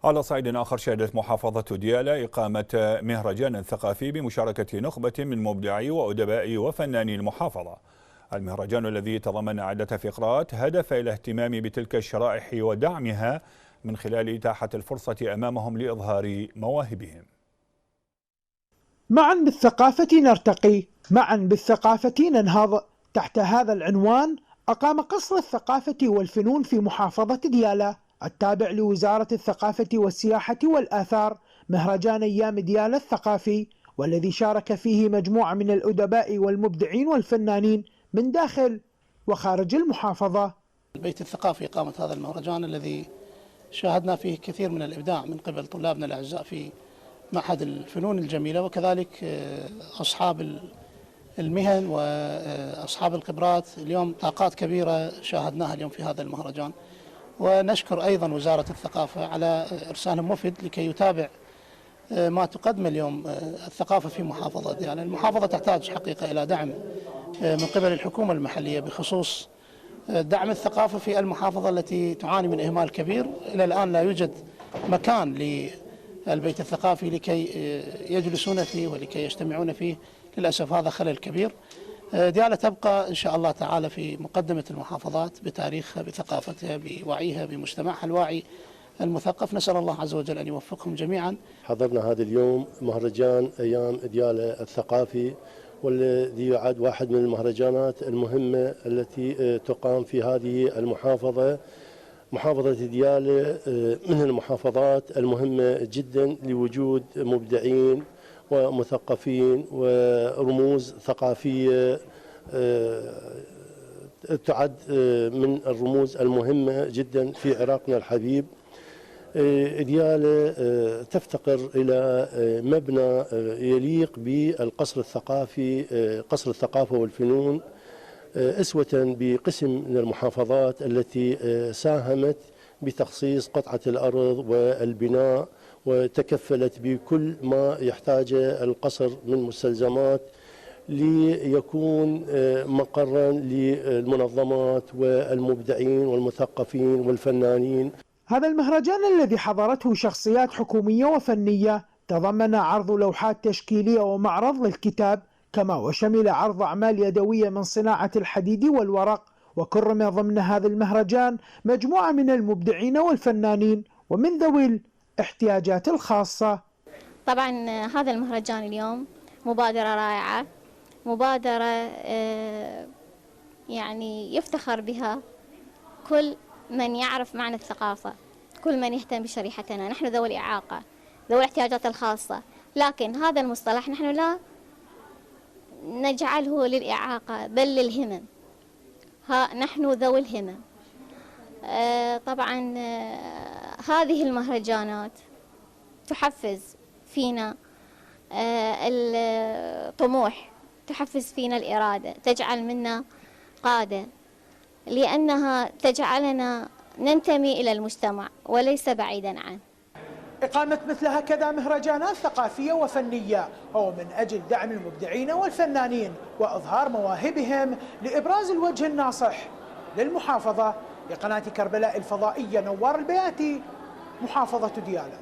على صعيد آخر، شهدت محافظة ديالى إقامة مهرجان ثقافي بمشاركة نخبة من مبدعي وأدباء وفناني المحافظة. المهرجان الذي تضمن عدة فقرات هدف إلى الاهتمام بتلك الشرائح ودعمها من خلال إتاحة الفرصة أمامهم لإظهار مواهبهم. معا بالثقافة نرتقي، معا بالثقافة ننهض. تحت هذا العنوان أقام قصر الثقافة والفنون في محافظة ديالى التابع لوزارة الثقافة والسياحة والآثار مهرجان أيام ديالى الثقافي، والذي شارك فيه مجموعة من الأدباء والمبدعين والفنانين من داخل وخارج المحافظة. البيت الثقافي إقامة هذا المهرجان الذي شاهدنا فيه كثير من الإبداع من قبل طلابنا الأعزاء في معهد الفنون الجميلة، وكذلك أصحاب المهن وأصحاب الخبرات. اليوم طاقات كبيرة شاهدناها اليوم في هذا المهرجان، ونشكر أيضا وزارة الثقافة على إرسالهم وفد لكي يتابع ما تقدم اليوم الثقافة في محافظة ديالى. المحافظة تحتاج حقيقة إلى دعم من قبل الحكومة المحلية بخصوص دعم الثقافة في المحافظة التي تعاني من إهمال كبير. إلى الآن لا يوجد مكان للبيت الثقافي لكي يجلسون فيه ولكي يجتمعون فيه. للأسف هذا خلل كبير. ديالى تبقى إن شاء الله تعالى في مقدمة المحافظات بتاريخها، بثقافتها، بوعيها، بمجتمعها الواعي المثقف. نسأل الله عز وجل أن يوفقهم جميعا. حضرنا هذا اليوم مهرجان أيام ديالى الثقافي، والذي يعد واحد من المهرجانات المهمة التي تقام في هذه المحافظة. محافظة ديالى من المحافظات المهمة جدا لوجود مبدعين ومثقفين ورموز ثقافية تعد من الرموز المهمة جدا في عراقنا الحبيب. ديالى تفتقر إلى مبنى يليق بالقصر الثقافي، قصر الثقافة والفنون، أسوة بقسم من المحافظات التي ساهمت بتخصيص قطعة الأرض والبناء وتكفلت بكل ما يحتاجه القصر من مستلزمات ليكون مقرا للمنظمات والمبدعين والمثقفين والفنانين. هذا المهرجان الذي حضرته شخصيات حكومية وفنية تضمن عرض لوحات تشكيلية ومعرض للكتاب، كما وشمل عرض أعمال يدوية من صناعة الحديد والورق. وكرم ضمن هذا المهرجان مجموعة من المبدعين والفنانين ومن ذوي الاحتياجات الخاصة. طبعا هذا المهرجان اليوم مبادرة رائعة، مبادرة يعني يفتخر بها كل من يعرف معنى الثقافة، كل من يهتم بشريحتنا. نحن ذوي الإعاقة، ذوي الاحتياجات الخاصة، لكن هذا المصطلح نحن لا نجعله للإعاقة بل للهمم. نحن ذوي الهمم. طبعا هذه المهرجانات تحفز فينا الطموح، تحفز فينا الإرادة، تجعل منا قادة، لأنها تجعلنا ننتمي إلى المجتمع وليس بعيدا عنه. إقامة مثل هكذا مهرجانات ثقافية وفنية هو من أجل دعم المبدعين والفنانين وإظهار مواهبهم لإبراز الوجه الناصح للمحافظة. لقناة كربلاء الفضائية، نوار البياتي، محافظة ديالى.